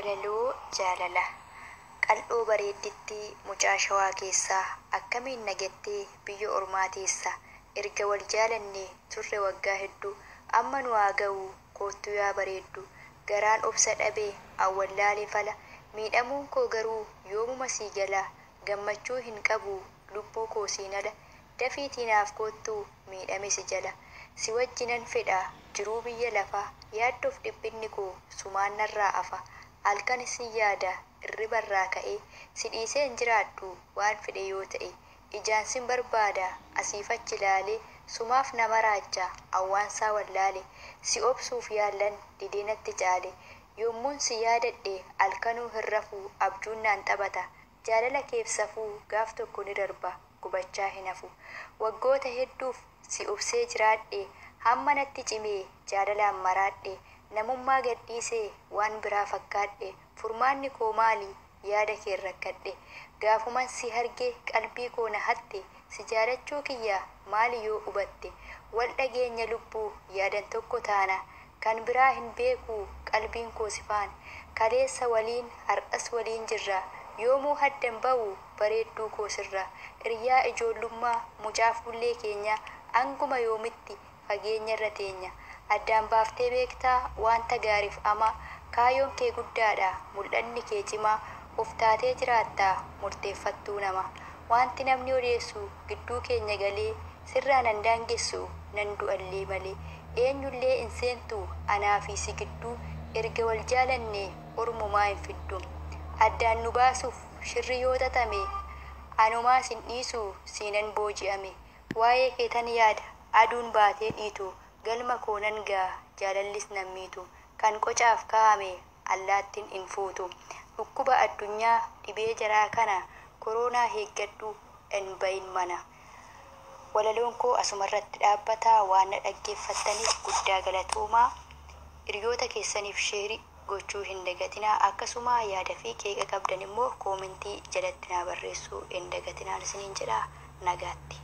Walaloo jaalala qal'oo bareedditti mucaa shawaa keessaa akkamiin nagattee biyya ormaa teessa erga wal jaalannee turre waggaa hedduu amma nu haa ga'u koottu yaa bareeddu garaan obsa dhabee awwallaalee fala miidhamuun koo garuu yoomuma sii gala gammachuu hin qabu lubbuu koo siin ala dafiitii naaf koottu miidhame si jala si wajjinan fedha jiruu biyya lafaa yaaddoof dhiphinni koo sumaan narraa afa halkan si yaada irribarraa ka'ee si dhiiseen jiraadhu waan fedhe yoo ta'e ijaan sin barbaada asiif achi ilaalee sumaaf nama raajaa awwaansaa wallaale si obsuuf yaallan dideenatti caale yommuun si yaadadhe halkanuu hin rafuu abjuun naan taphata jaalala keef safuu gaaf tokko ni darba gubachaa hin hafu waggoota hedduuf si obsee jiraadhe hamma natti cimee jaalalaan maraadhe namummaa gadhiisee waan biraa fakkaadhe furmaanni koo maali yaada kee rakkadhe gaafuman si hargee qalbii koo na hatte si jaalachuu kiyya maali yoo hubatte wal dhageenya lubbuu yaadan tokko taana kan biraa hin beeku qalbiin koo si faana kaleessa waliin har'as waliin jirra yoomuu haddan ba'u bareedduu koo sirra hiriyaa ijoollummaa mucaa fuullee keenya anguma yoomitti fageenya irra teenya addaan baaftee beektaa wanta gaariif ama kaayoon kee guddaadha mul'anni kee cimaa of taatee jiraattaa murteeffattuu nama wanti namni odeessu gidduu keenya galee sirraa nan daangessu nan du'allee malee eenyullee hin seentu anaa fi si gidduu erga wal jaalannee ormumaa hin fiddu addaan nu baasuuf shirri yoo xaxame anumaa sin dhiisu siinan booji'ame waa'ee kee tan yaada aduun baatee dhiitu galma koo nan ga'a jaalallis nan miitu kan qocaaf kaa'ame allaattiin hin fuutu dhukkuba addunyaa dhibee jaraa kana koronaa heeggadhu hin bahin mana walaloon koo asumarratti dhaabbataa waan na dhaggeeffattaniif guddaa galatoomaa hiriyoota keessaniif sheerii gochuu hin dagatinaa akkasuma yaada fi qeeqa qabdan immoo koomentii jalatti naa barreessuu hin dagatinaa isiniin jedha nagaatti.